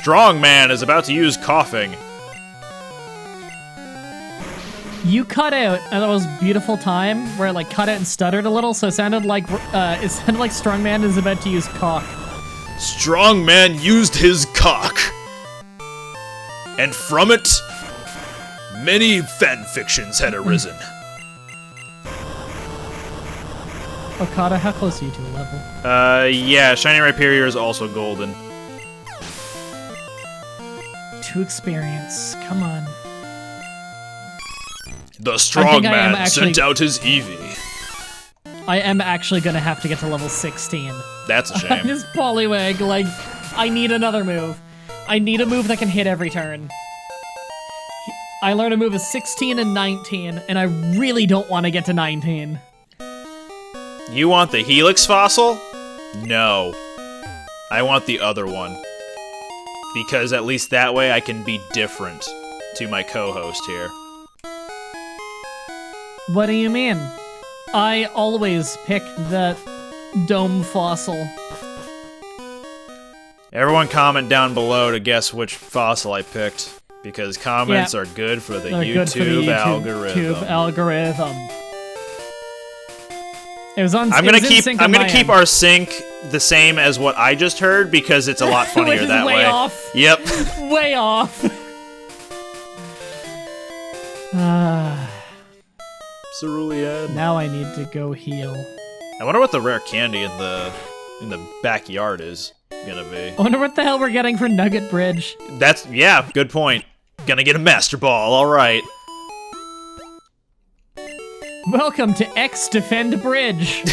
strong man is about to use coughing. You cut out at the most beautiful time where it like cut out and stuttered a little, so it sounded like Strongman is about to use cock. Strongman used his cock. And from it, many fanfictions had arisen. Okada, how close are you to a level? Yeah, Shiny Rhyperior is also golden. 2 experience, come on. The strong man sent out his Eevee. I am actually gonna have to get to level 16. That's a shame. This Poliwag, like, I need another move. I need a move that can hit every turn. I learned a move of 16 and 19, and I really don't want to get to 19. You want the Helix Fossil? No. I want the other one. Because at least that way I can be different to my co-host here. What do you mean? I always pick the Dome Fossil. Everyone comment down below to guess which fossil I picked. Because comments are good for the YouTube algorithm. It was on. I'm gonna keep our sync the same as what I just heard because it's a lot funnier that way. Way off. Yep. Way off. Cerulean. Now I need to go heal. I wonder what the rare candy in the backyard is gonna be. I wonder what the hell we're getting for Nugget Bridge. Yeah, good point. Gonna get a Master Ball, alright. Welcome to X Defend Bridge.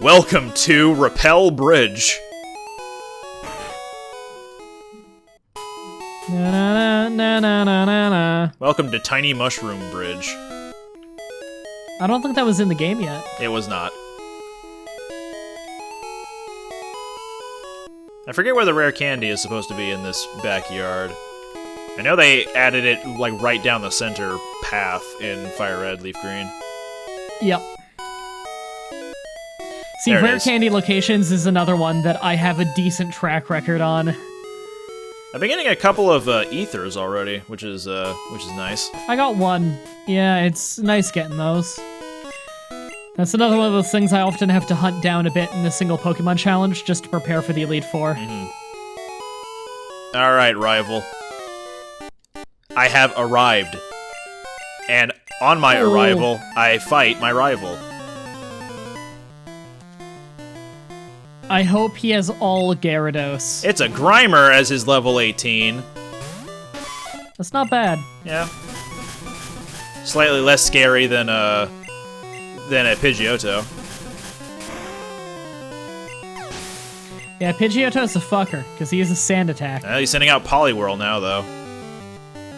Welcome to Repel Bridge. Na, na, na, na, na, na. Welcome to Tiny Mushroom Bridge. I don't think that was in the game yet. It was not. I forget where the rare candy is supposed to be in this backyard. I know they added it like right down the center path in Fire Red, Leaf Green. Yep. See, rare candy locations is another one that I have a decent track record on. I've been getting a couple of ethers already, which is nice. I got one. Yeah, it's nice getting those. That's another one of those things I often have to hunt down a bit in a single Pokemon challenge just to prepare for the Elite Four. Alright, rival. I have arrived. And on my arrival, I fight my rival. I hope he has all Gyarados. It's a Grimer as his level 18. That's not bad. Yeah. Slightly less scary than a Pidgeotto. Yeah, Pidgeotto's a fucker, because he uses Sand Attack. He's sending out Poliwhirl now, though.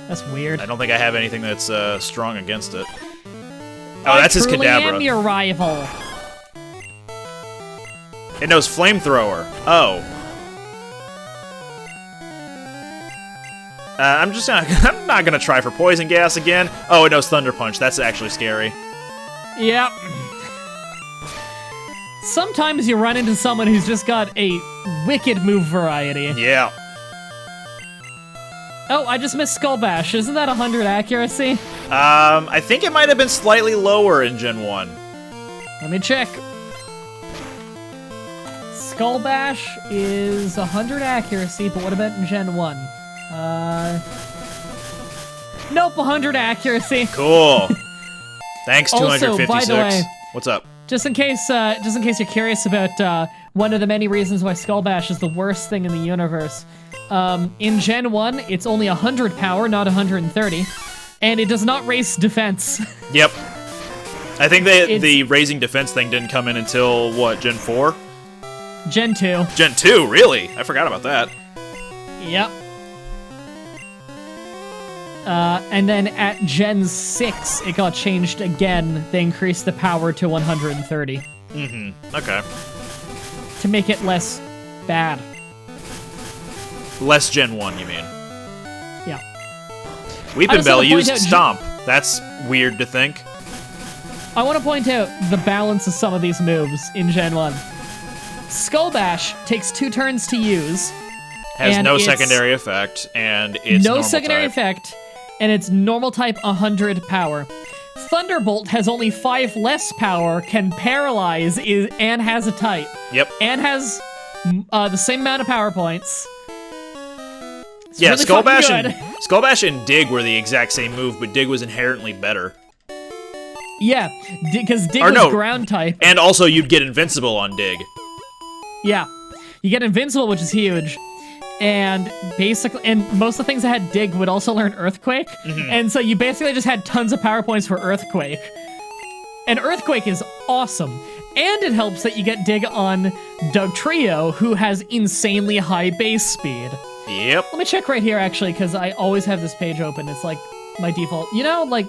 That's weird. I don't think I have anything that's strong against it. Oh, that's his Kadabra. I am your rival. It knows Flamethrower. Oh. I'm not gonna try for Poison Gas again. Oh, it knows Thunder Punch. That's actually scary. Yep. Sometimes you run into someone who's just got a wicked move variety. Yeah. Oh, I just missed Skull Bash. Isn't that 100 accuracy? I think it might have been slightly lower in Gen 1. Let me check. Skull Bash is 100 accuracy, but what about in Gen 1? Nope, 100 accuracy. Cool. Thanks, 256. Also, by the way, what's up? Just in case you're curious about one of the many reasons why Skull Bash is the worst thing in the universe. In Gen 1, it's only 100 power, not 130, and it does not raise defense. Yep. I think the raising defense thing didn't come in until, what, Gen 4? Gen 2. Gen 2, really? I forgot about that. Yep. And then at Gen 6, it got changed again. They increased the power to 130. Mm-hmm. Okay. To make it less bad. Less Gen 1, you mean? Yeah. Weepin' Bell used Stomp. That's weird to think. I want to point out the balance of some of these moves in Gen 1. Skull Bash takes 2 turns to use. Has and no it's secondary effect, and it's no normal secondary type. effect, and it's normal type 100 power. Thunderbolt has only 5 less power, can paralyze, and has a type. Yep. And has the same amount of power points. It's Yeah, really Skull Bash fucking and good. Skull Bash and Dig were the exact same move, but Dig was inherently better. Yeah, because Dig Or was no. ground type. And also, you'd get invincible on Dig. Yeah, you get invincible, which is huge. And basically, and most of the things that had Dig would also learn Earthquake. And so you basically just had tons of power points for Earthquake. And Earthquake is awesome. And it helps that you get Dig on Dugtrio, who has insanely high base speed. Yep. Let me check right here, actually, because I always have this page open. It's like my default. You know, like,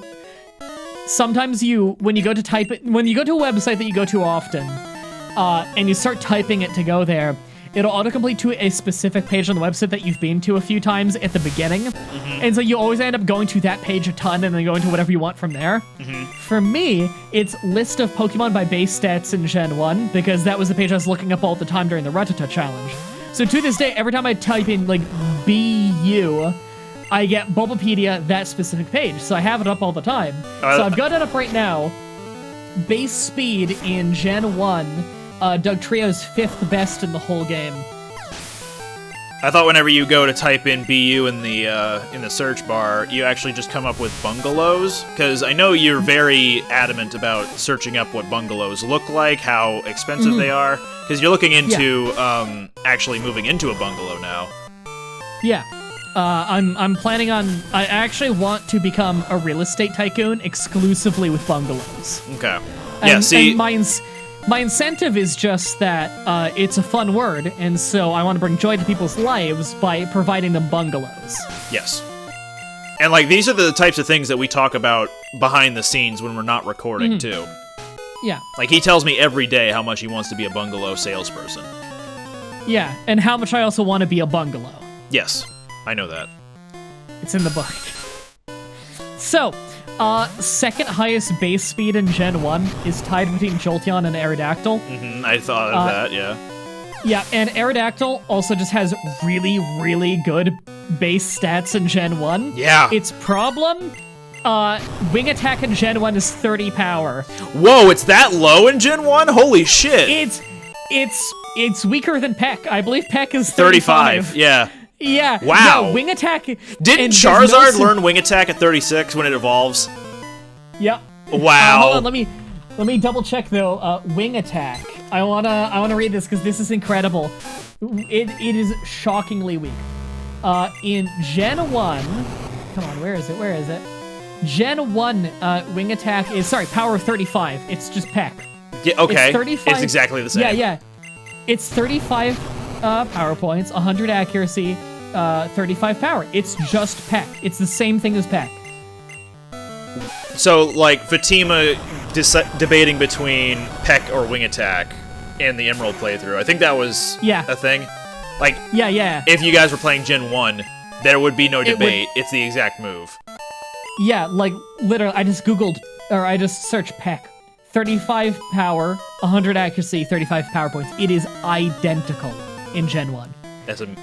sometimes when you go to type it, when you go to a website that you go to often, and you start typing it to go there, it'll autocomplete to a specific page on the website that you've been to a few times at the beginning. And so you always end up going to that page a ton and then going to whatever you want from there. For me, it's list of Pokemon by base stats in Gen 1, because that was the page I was looking up all the time during the Rattata challenge. So to this day, every time I type in, like, BU, I get Bulbapedia, that specific page. So I have it up all the time. So I've got it up right now. Base speed in Gen 1, Dugtrio's 5th best in the whole game. I thought whenever you go to type in BU in the search bar, you actually just come up with bungalows, because I know you're very adamant about searching up what bungalows look like, how expensive they are, because you're looking into actually moving into a bungalow now. Yeah. I'm planning on... I actually want to become a real estate tycoon exclusively with bungalows. Okay. And, Yeah, see... And my incentive is just that it's a fun word, and so I want to bring joy to people's lives by providing them bungalows. Yes. And, like, these are the types of things that we talk about behind the scenes when we're not recording, too. Yeah. Like, he tells me every day how much he wants to be a bungalow salesperson. Yeah, and how much I also want to be a bungalow. Yes, I know that. It's in the book. So, second highest base speed in Gen 1 is tied between Jolteon and Aerodactyl. I thought of that, yeah. Yeah, and Aerodactyl also just has really, really good base stats in Gen 1. Yeah. Its problem, wing attack in Gen 1 is 30 power. Whoa, it's that low in Gen 1? Holy shit! It's weaker than Peck. I believe Peck is 35, yeah. Yeah. Wow. No, wing attack... Didn't Charizard learn wing attack at 36 when it evolves? Yep. Wow. Hold on, let me double check though. Wing attack. I wanna read this because this is incredible. It is shockingly weak. In Gen 1, come on, where is it? Gen 1 wing attack is power 35. It's just Peck. Yeah, okay. It's 35. It's exactly the same. Yeah. It's 35 power points, 100 accuracy, 35 power. It's just Peck. It's the same thing as Peck. So, like, Fatima debating between Peck or Wing Attack in the Emerald playthrough. I think that was a thing. Like, Yeah. if you guys were playing Gen 1, there would be no debate. It's the exact move. Yeah, like, literally, I just searched Peck. 35 power, 100 accuracy, 35 power points. It is identical in Gen 1.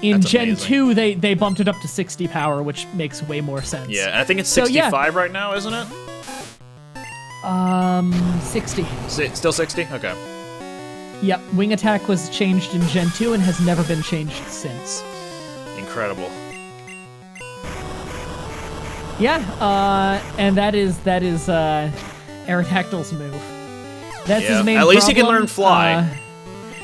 In Gen amazing. 2, they bumped it up to 60 power, which makes way more sense. Yeah, and I think it's 65 right now, isn't it? 60. Still 60? Okay. Yep, wing attack was changed in Gen 2 and has never been changed since. Incredible. Yeah, and that is Aerodactyl's move. That's his main At least problem. he can learn fly.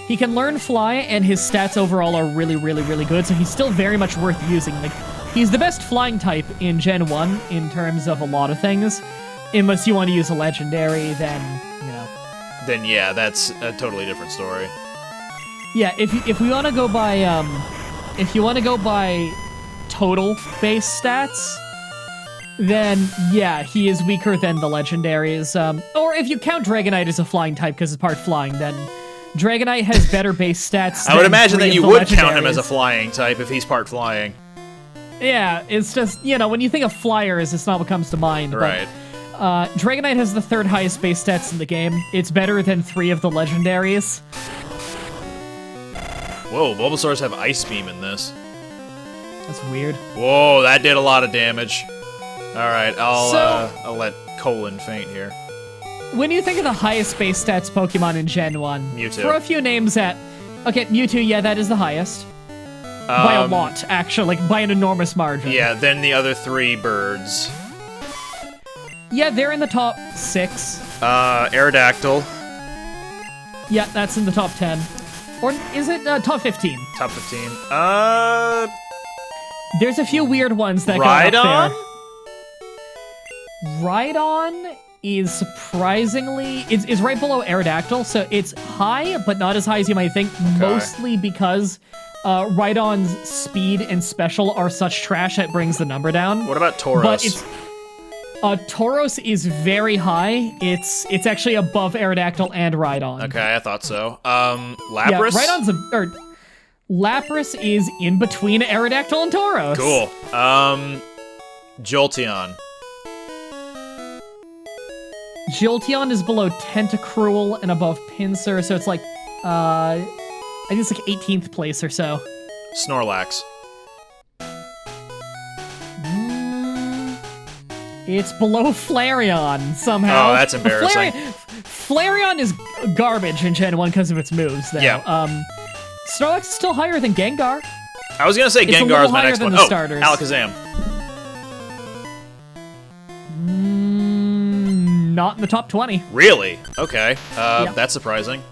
He can learn fly, and his stats overall are really, really, really good, so he's still very much worth using. Like, he's the best flying type in Gen 1 in terms of a lot of things. Unless you want to use a legendary, then, you know. Then yeah, that's a totally different story. Yeah, if we want to go by total base stats, then yeah, he is weaker than the legendaries. Or if you count Dragonite as a flying type because it's part flying, then Dragonite has better base stats. I would imagine that you would count him legendaries. as a flying type if he's part flying. Yeah, it's just, you know, when you think of flyers, it's not what comes to mind. Right. But, Dragonite has the 3rd highest base stats in the game. It's better than 3 of the legendaries. Whoa, Bulbasaurs have Ice Beam in this. That's weird. Whoa, that did a lot of damage. Alright, I'll let Colin faint here. When you think of the highest base stats Pokemon in Gen 1, Mewtwo. throw a few names at... Okay, Mewtwo, yeah, that is the highest. By a lot, actually, like, by an enormous margin. Yeah, then the other 3 birds. Yeah, they're in the top 6. Aerodactyl. Yeah, that's in the top 10. Or is it top 15? Top 15. There's a few weird ones that Rhydon? go up there. Rhydon is surprisingly... is right below Aerodactyl, so it's high, but not as high as you might think, mostly because Rhydon's speed and special are such trash that brings the number down. What about Tauros? But it's... Tauros is very high. It's actually above Aerodactyl and Rhydon. Okay, I thought so. Lapras? Yeah, Rhydon's Lapras is in between Aerodactyl and Tauros. Cool. Jolteon. Jolteon is below Tentacruel and above Pinsir, so it's like, I think it's like 18th place or so. Snorlax. It's below Flareon, somehow. Oh, that's embarrassing. Flareon is garbage in Gen 1 because of its moves, though. Yeah. Snorlax is still higher than Gengar. I was gonna say Gengar is my next one. The starters. Alakazam. Not in the top 20. Really? Okay. That's surprising.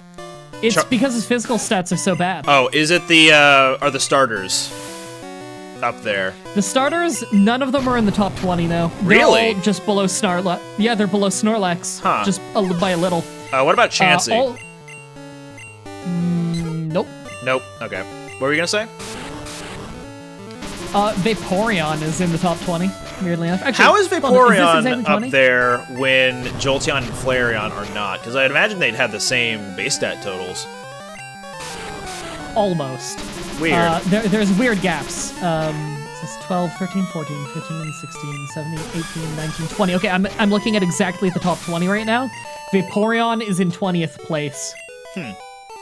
It's because his physical stats are so bad. Oh, is it the, are the starters up there? The starters, none of them are in the top 20 now. Really? They're all just below Snorlax. Yeah, they're below Snorlax. Huh. Just by a little. What about Chansey? Nope. Nope. Okay. What were you gonna say? Vaporeon is in the top 20, weirdly enough. Actually, how is Vaporeon exactly up there when Jolteon and Flareon are not? Because I'd imagine they'd have the same base stat totals. Almost. Weird. There's weird gaps. It's 12, 13, 14, 15, 16, 17, 18, 19, 20. Okay, I'm looking at exactly the top 20 right now. Vaporeon is in 20th place.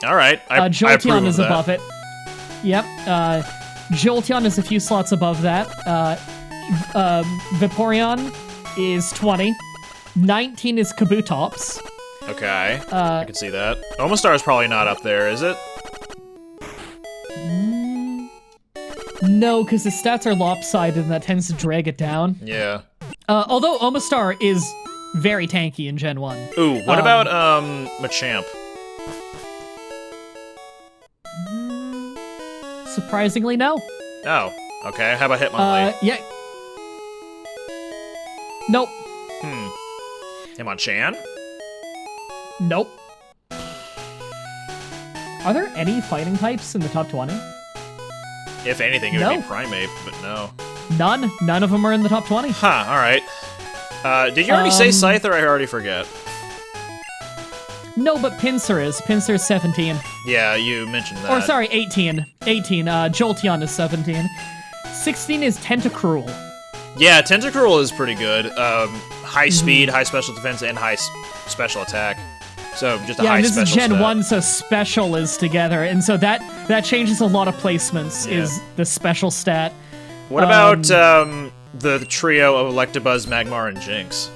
All right. I Jolteon is that. above it. Yep. Jolteon is a few slots above that. Vaporeon is 20. 19 is Kabutops. Okay. I can see that. Omastar is probably not up there, is it? No, because the stats are lopsided and that tends to drag it down. Yeah. Although Omastar is very tanky in Gen 1. Ooh, what about Machamp? Surprisingly, no. Oh, okay. How about Hitmonlee? Yeah. Nope. Hitmonchan? Nope. Are there any fighting types in the top 20? If anything, it would be Primeape, but no. None. None of them are in the top 20. Huh, alright. Did you already say Scyther? I already forget. No, but Pinsir is. Pinsir's 17. Yeah, you mentioned that. Or, sorry, 18. 18. Jolteon is 17. 16 is Tentacruel. Yeah, Tentacruel is pretty good. High speed, high special defense, and high special attack. So, just a high special this is Gen stat. 1, so special is together. And so that changes a lot of placements, is the special stat. What about the trio of Electabuzz, Magmar, and Jinx?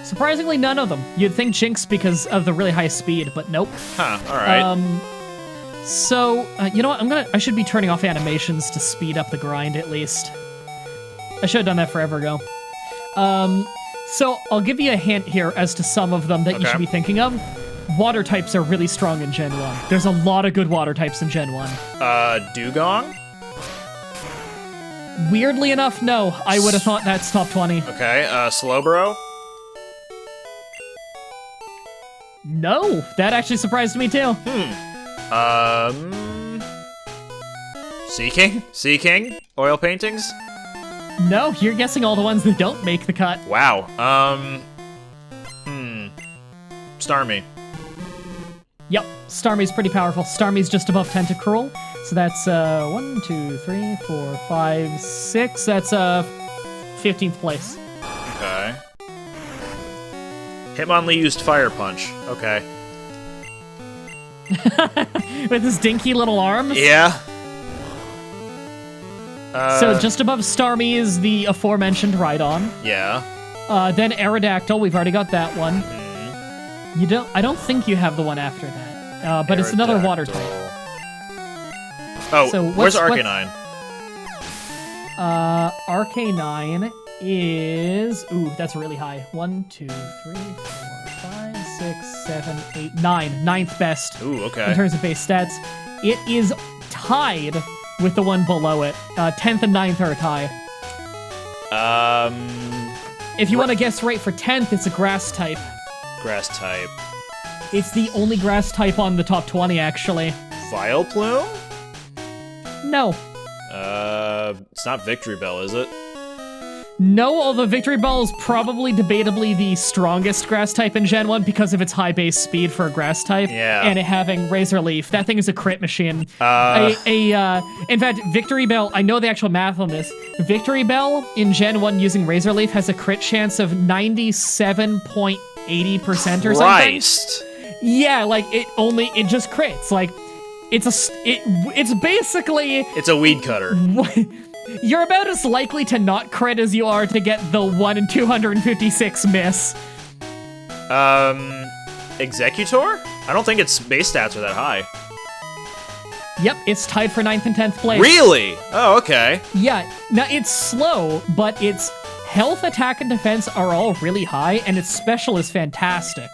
Surprisingly, none of them. You'd think Jinx because of the really high speed, but nope. Huh, alright. So, you know what? I should be turning off animations to speed up the grind, at least. I should have done that forever ago. So, I'll give you a hint here as to some of them that you should be thinking of. Water types are really strong in Gen 1. There's a lot of good water types in Gen 1. Dugong? Weirdly enough, no. I would have thought that's top 20. Okay, Slowbro? No, that actually surprised me too. Seaking? Seaking? Oil paintings? No, you're guessing all the ones that don't make the cut. Wow. Starmie. Yep, Starmie's pretty powerful. Starmie's just above Tentacruel. So that's 1, 2, 3, 4, 5, 6. That's 15th place. Okay. Hitmonlee used Fire Punch. Okay. With his dinky little arms? Yeah. So just above Starmie is the aforementioned Rhydon. Yeah. Then Aerodactyl, we've already got that one. Mm-hmm. I don't think you have the one after that. But it's another water type. Oh, So where's Arcanine? Arcanine is... Ooh, that's really high. 1, 2, 3, 4, 5, 6, 7, 8, 9. Ninth best. Ooh, okay. In terms of base stats. It is tied with the one below it. 10th and 9th are a tie. If you want to guess right for 10th, it's a grass type. Grass type. It's the only grass type on the top 20, actually. Vileplume? No. It's not Victory Bell, is it? No, although Victory Bell is probably debatably the strongest grass type in Gen 1 because of its high base speed for a grass type. Yeah. And it having Razor Leaf. That thing is a crit machine. In fact, Victory Bell, I know the actual math on this. Victory Bell in Gen 1 using Razor Leaf has a crit chance of 97.80% or something. Christ. Yeah, like it just crits. Like it's basically It's a weed cutter. you're about as likely to not crit as you are to get the 1 in 256 miss. Executor? I don't think its base stats are that high. Yep, it's tied for 9th and 10th place. Really? Oh, okay. Yeah, now it's slow, but its health, attack, and defense are all really high, and its special is fantastic.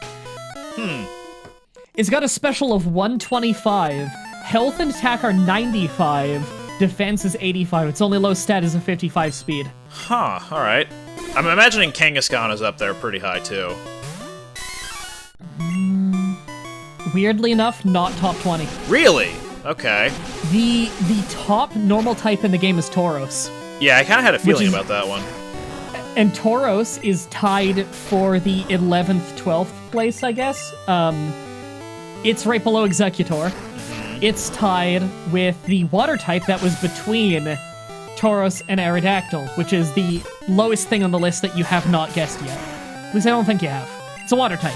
It's got a special of 125, health and attack are 95, defense is 85, its only low stat is a 55 speed. Huh, alright. I'm imagining Kangaskhan is up there pretty high, too. Weirdly enough, not top 20. Really? Okay. The top normal type in the game is Tauros. Yeah, I kind of had a feeling is- about that one. And Tauros is tied for the 11th, 12th place, I guess. It's right below Executor. It's tied with the water type that was between Tauros and Aerodactyl, which is the lowest thing on the list that you have not guessed yet. At least I don't think you have. It's a water type.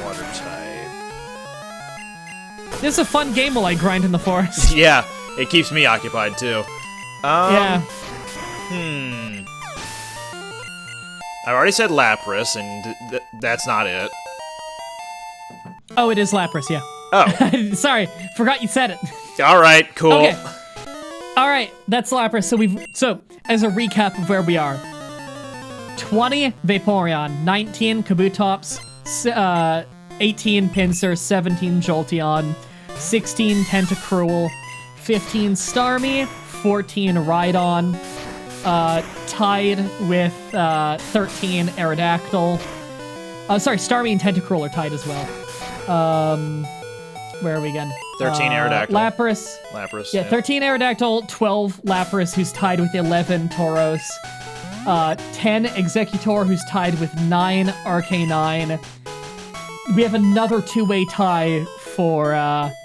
Water type. This is a fun game while I grind in the forest. Yeah, it keeps me occupied, too. Yeah. I already said Lapras, and that's not it. Oh, it is Lapras, yeah. Oh. Sorry, forgot you said it. Alright, cool. Okay. Alright, that's Lapras. So, as a recap of where we are. 20, Vaporeon. 19, Kabutops. 18, Pinsir. 17, Jolteon. 16, Tentacruel. 15, Starmie. 14, Rhydon. Tied with 13, Aerodactyl. Sorry, Starmie and Tentacruel are tied as well. Where are we again? 13 Aerodactyl. Lapras. Yeah, 13 Aerodactyl, 12 Lapras, who's tied with 11 Tauros. 10 Executor, who's tied with 9 Arcanine. We have another two-way tie for,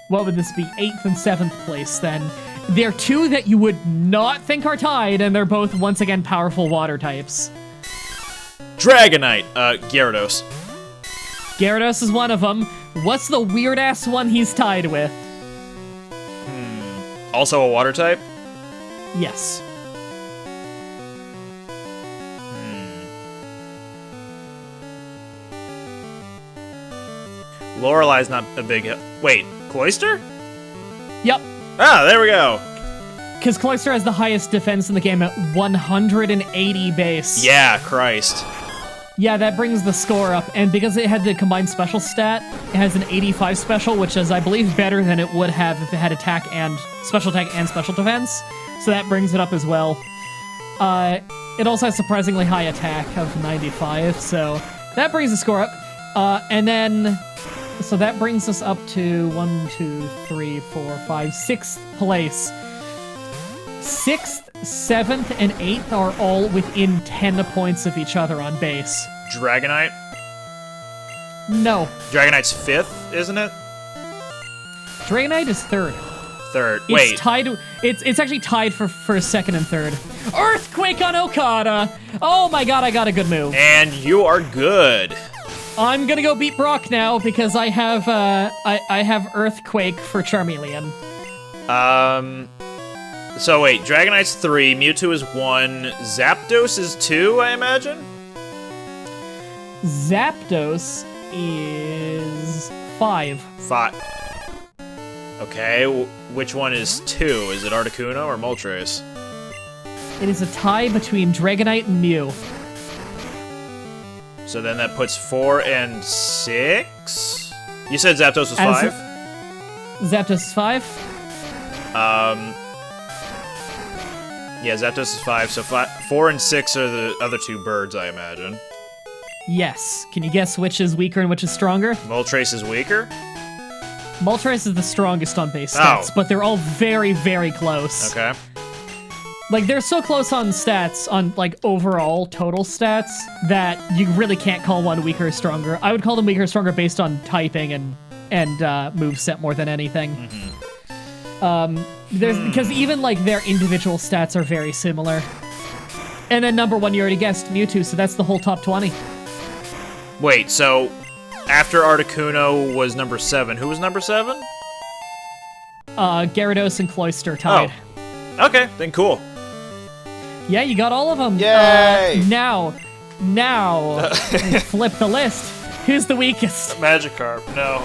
what would this be? 8th and 7th place, then. They're two that you would not think are tied, and they're both, once again, powerful water types. Dragonite, Gyarados. Gyarados is one of them. What's the weird-ass one he's tied with? Also a water type? Yes. Lorelai's not a big... Wait, Cloyster? Yep. Ah, there we go. Because Cloyster has the highest defense in the game at 180 base. Yeah, Christ. Yeah, that brings the score up, and because it had the combined special stat, it has an 85 special, which is, I believe, better than it would have if it had attack and special defense, so that brings it up as well. It also has surprisingly high attack of 95, so that brings the score up. So that brings us up to 1, 2, 3, 4, 5, 6th place. 6th, 7th, and 8th are all within 10 points of each other on base. Dragonite? No. Dragonite's 5th, isn't it? Dragonite is 3rd. 3rd. It's Wait. tied. It's actually tied for 2nd and 3rd. Earthquake on Okada! Oh my god, I got a good move. And you are good. I'm gonna go beat Brock now because I have I have Earthquake for Charmeleon. So wait, Dragonite's 3, Mewtwo is 1, Zapdos is 2, I imagine? Zapdos is 5. 5. Okay, which one is 2? Is it Articuno or Moltres? It is a tie between Dragonite and Mew. So then that puts 4 and 6? You said Zapdos was 5? Zapdos is 5? Yeah, Zapdos is 5, so 4 and 6 are the other 2 birds, I imagine. Yes. Can you guess which is weaker and which is stronger? Moltres is weaker? Moltres is the strongest on base stats, but they're all very, very close. Okay. Like, they're so close on stats, on, like, overall total stats, that you really can't call one weaker or stronger. I would call them weaker or stronger based on typing and moveset more than anything. Because even, like, their individual stats are very similar. And then number 1, you already guessed, Mewtwo, so that's the whole top 20. Wait, so after Articuno was number 7, who was number 7? Gyarados and Cloyster tied. Oh. Okay, then cool. Yeah, you got all of them. Yay! Now, flip the list. Who's the weakest? Magikarp, no.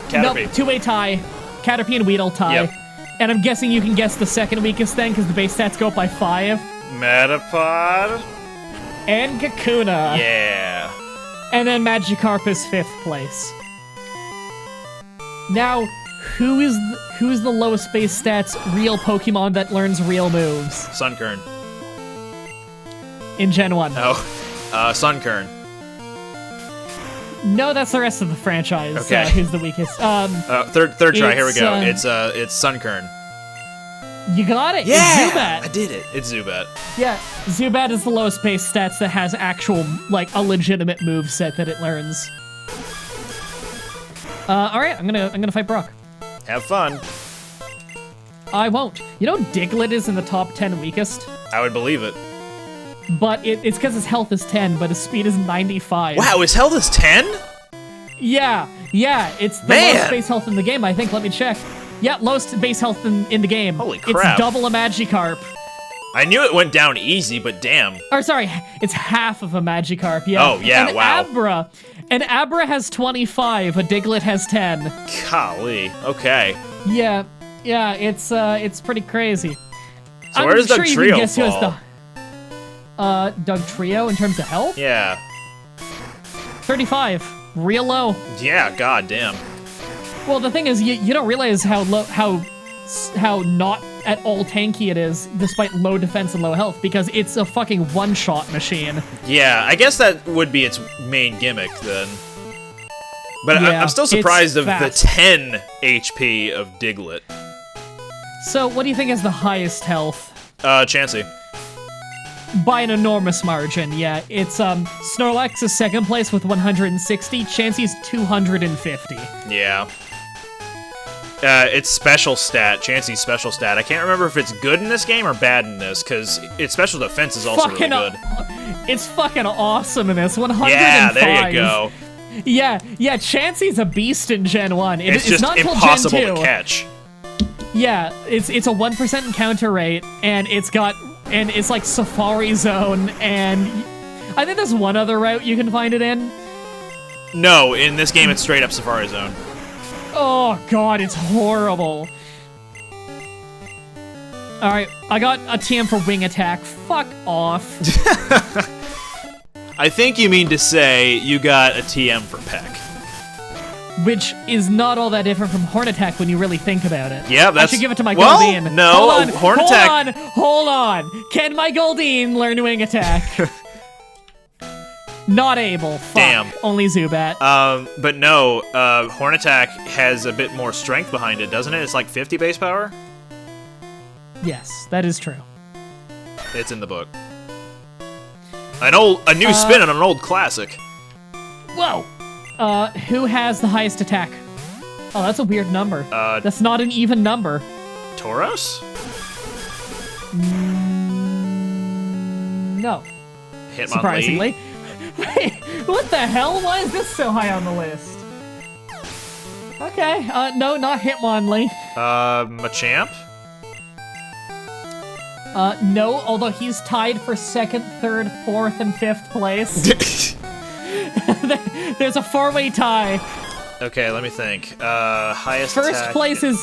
Caterpie. Nope, two-way tie. Caterpie and Weedle tie. Yep. And I'm guessing you can guess the second weakest then, because the base stats go up by 5. Metapod. And Kakuna. Yeah. And then Magikarp is 5th place. Now, who's the lowest base stats real Pokemon that learns real moves? Sunkern. In Gen 1. Oh. Sunkern. No, that's the rest of the franchise. Okay. Who's the weakest? Third try, here we go. It's Sunkern. You got it. Yeah! It's Zubat. I did it. It's Zubat. Yeah, Zubat is the lowest base stats that has actual, like, a legitimate move set that it learns. Alright, I'm gonna fight Brock. Have fun. I won't. You know Diglett is in the top 10 weakest? I would believe it. But it's because his health is 10, but his speed is 95. Wow, his health is 10? Yeah, it's the lowest base health in the game, I think. Let me check. Yeah, lowest base health in the game. Holy crap. It's double a Magikarp. I knew it went down easy, but damn. Or sorry, it's half of a Magikarp, yeah. Oh, yeah, wow. Abra has 25, a Diglett has 10. Golly, okay. Yeah, it's pretty crazy. So where does Dugtrio fall? Dugtrio in terms of health? Yeah. 35, real low. Yeah, god damn. Well, the thing is, you don't realize how not at all tanky it is, despite low defense and low health, because it's a fucking one-shot machine. Yeah, I guess that would be its main gimmick, then. But yeah, I'm still surprised of fast. the 10 HP of Diglett. So, what do you think is the highest health? Chansey. By an enormous margin, yeah. It's, Snorlax is 2nd place with 160, Chansey's 250. Yeah. It's special stat, Chansey's special stat. I can't remember if it's good in this game or bad in this, because its special defense is also really good. It's fucking awesome in this, 105. Yeah, there you go. Yeah, Chansey's a beast in Gen 1. It's just not impossible Gen 2. to catch. Yeah, it's a 1% encounter rate, and it's like Safari Zone, and I think there's one other route you can find it in. No, in this game it's straight up Safari Zone. Oh god, it's horrible. Alright, I got a TM for Wing Attack. Fuck off. I think you mean to say you got a TM for Peck. Which is not all that different from Horn Attack when you really think about it. Yeah, that's... I should give it to my well, Goldeen. No, Horn Attack... Hold on. Can my Goldeen learn Wing Attack? Not able. Fuck. Damn. Only Zubat. But no, Horn Attack has a bit more strength behind it, doesn't it? It's like 50 base power? Yes, that is true. It's in the book. A new spin on an old classic. Whoa! Who has the highest attack? Oh, that's a weird number. That's not an even number. Tauros? No. Hitmonlee? Surprisingly. What the hell? Why is this so high on the list? Okay, no, not Hitmonlee. Machamp? No, although he's tied for 2nd, 3rd, 4th, and 5th place. There's a 4-way tie. Okay, let me think. Highest First attack. place is...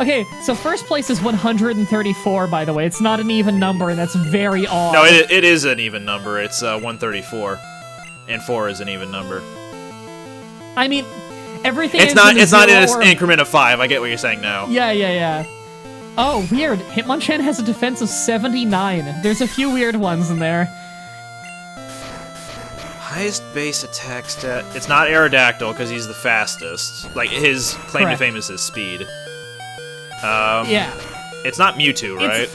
Okay, so first place is 134, by the way. It's not an even number, and that's very odd. No, it is an even number. It's 134. And 4 is an even number. I mean, everything It's is not in it's not in zero an or... increment of 5. I get what you're saying now. Yeah. Oh, weird. Hitmonchan has a defense of 79. There's a few weird ones in there. Highest base attack stat. It's not Aerodactyl because he's the fastest. Like his claim Correct. to fame is his speed. Yeah. It's not Mewtwo, right?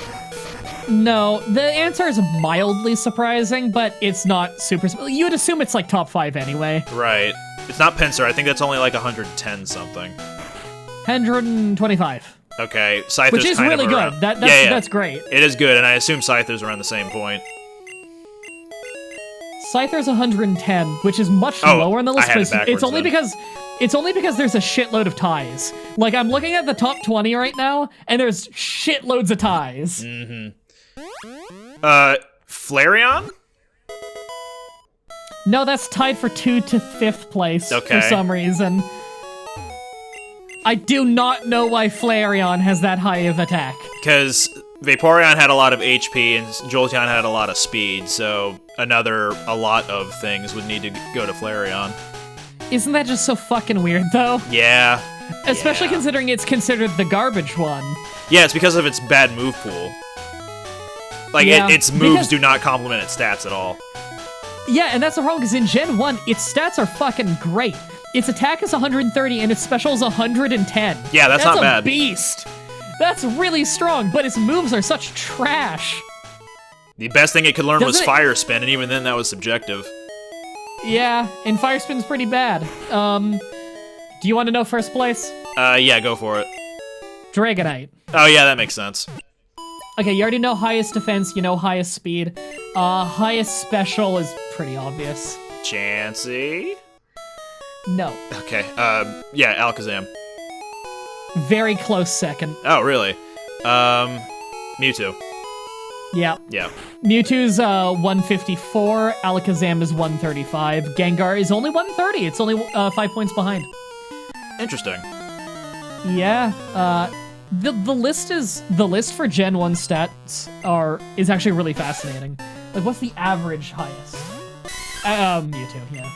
No, the answer is mildly surprising, but it's not super... You would assume it's like top 5 anyway. Right. It's not Pinsir. I think that's only like 110 something. 125. Okay, Scyther's Which is kind really of good. around. That's great. It is good, and I assume Scyther's around the same point. Scyther's 110, which is much Oh, lower on the list. I had it It's backwards only then. because there's a shitload of ties. Like, I'm looking at the top 20 right now, and there's shitloads of ties. Flareon? No, that's tied for 2 to 5th place Okay. for some reason. I do not know why Flareon has that high of attack. Because Vaporeon had a lot of HP, and Jolteon had a lot of speed, so a lot of things would need to go to Flareon. Isn't that just so fucking weird, though? Yeah. Especially Yeah. considering it's considered the garbage one. Yeah, it's because of its bad move pool. Like, Yeah, its moves because- do not complement its stats at all. Yeah, and that's the problem, because in Gen 1, its stats are fucking great. Its attack is 130, and its special is 110. Yeah, that's not a bad. Beast. That's really strong, but its moves are such trash. The best thing it could learn was Doesn't it- Fire Spin, and even then that was subjective. Yeah, and Fire Spin's pretty bad. Do you want to know first place? Yeah, go for it. Dragonite. Oh, yeah, that makes sense. Okay, you already know highest defense, you know highest speed. Highest special is pretty obvious. Chansey? No. Okay, yeah, Alakazam. Very close second. Oh, really? Mewtwo. Yeah. Yeah. Mewtwo's 154, Alakazam is 135, Gengar is only 130, it's only 5 points behind. Interesting. Yeah, the list for Gen 1 stats is actually really fascinating. Like, what's the average highest? Mewtwo, yeah.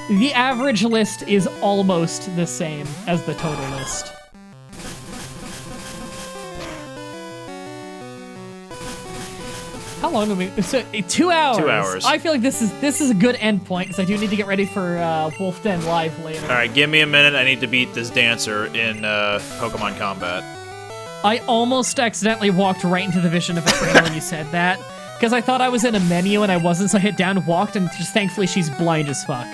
The average list is almost the same as the total list. How long do we? So 2 hours. 2 hours. I feel like this is a good end point because I do need to get ready for Wolf Den Live later. All right, give me a minute. I need to beat this dancer in Pokemon Combat. I almost accidentally walked right into the vision of a trainer when you said that because I thought I was in a menu and I wasn't, so I hit down, walked, and just thankfully she's blind as fuck.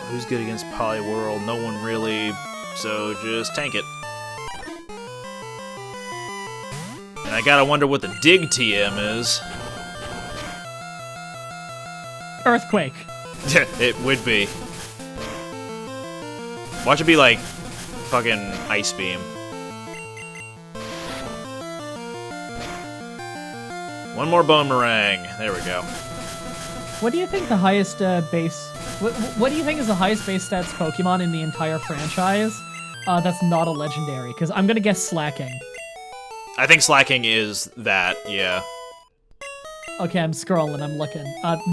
Who's good against Poliwhirl? No one really. So just tank it. And I gotta wonder what the Dig TM is. Earthquake. It would be. Watch it be like fucking Ice Beam. One more Boomerang. There we go. What do you think the highest base? What do you think is the highest base stats Pokemon in the entire franchise? That's not a legendary. Because I'm gonna guess Slacking. I think Slacking is that, yeah. Okay, I'm scrolling. I'm looking.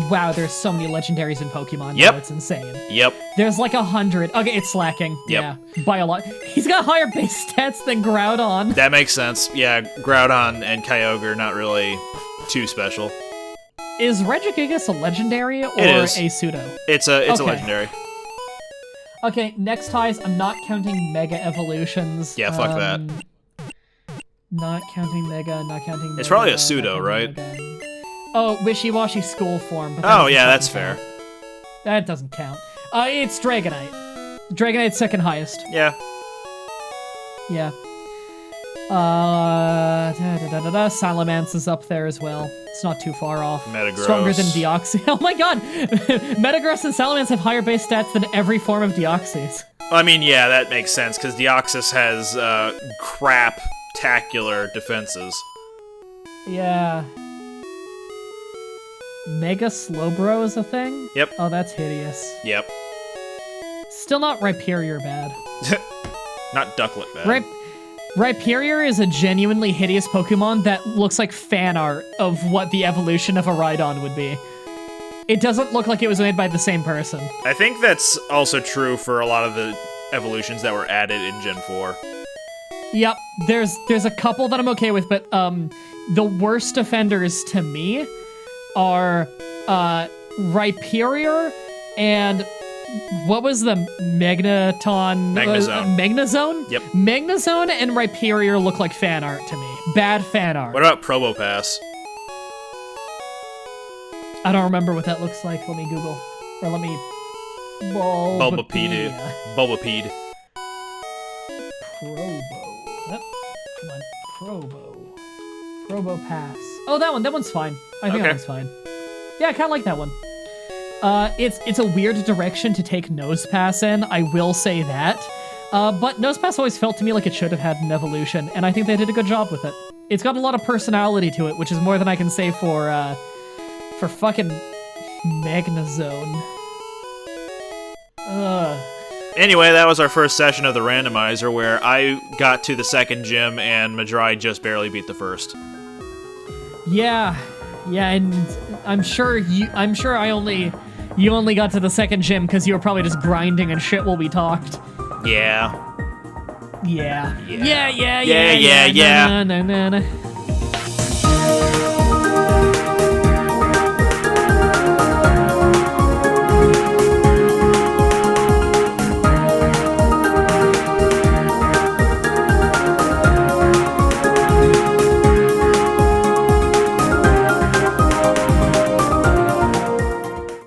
Wow, there's so many legendaries in Pokemon. Yep. Now, it's insane. Yep. There's like 100. Okay, it's Slacking. Yep. Yeah, by a lot. He's got higher base stats than Groudon. That makes sense. Yeah, Groudon and Kyogre not really too special. Is Regigigas a legendary or It is. a pseudo? It's a Okay. legendary. Okay, next highest. I'm not counting Mega Evolutions. Yeah, fuck that. Not counting Mega, not counting Mega. It's probably a not pseudo, counting right? Mega. Oh, Wishy-Washy School Form. But that Oh, doesn't yeah, that's fucking fair. count. That doesn't count. It's Dragonite. Dragonite's second highest. Yeah. Yeah. Salamence is up there as well. It's not too far off. Metagross. Stronger than Deoxys. Oh my god! Metagross and Salamence have higher base stats than every form of Deoxys. I mean, yeah, that makes sense, because Deoxys has crap-tacular defenses. Yeah. Mega Slowbro is a thing? Yep. Oh, that's hideous. Yep. Still not Rhyperior bad. Not Ducklet bad. Rhyperior is a genuinely hideous Pokemon that looks like fan art of what the evolution of a Rhydon would be. It doesn't look like it was made by the same person. I think that's also true for a lot of the evolutions that were added in Gen 4. Yep, there's a couple that I'm okay with, but the worst offenders to me are Rhyperior and what was the Magnezone? Yep. Magnezone and Rhyperior look like fan art to me. Bad fan art. What about Probopass? I don't remember what that looks like. Let me Google. Or let me... Bulbapede. Bulbapede. Come on. Probopass. Oh, that one. That one's fine. I think that one's fine. Yeah, I kind of like that one. It's a weird direction to take Nosepass in, I will say that. But Nosepass always felt to me like it should have had an evolution, and I think they did a good job with it. It's got a lot of personality to it, which is more than I can say for fucking Magnezone. Anyway, that was our first session of the randomizer, where I got to the second gym and mah-dry just barely beat the first. Yeah, and I'm sure you only got to the second gym because you were probably just grinding and shit while we talked. Yeah. Yeah. Yeah. No.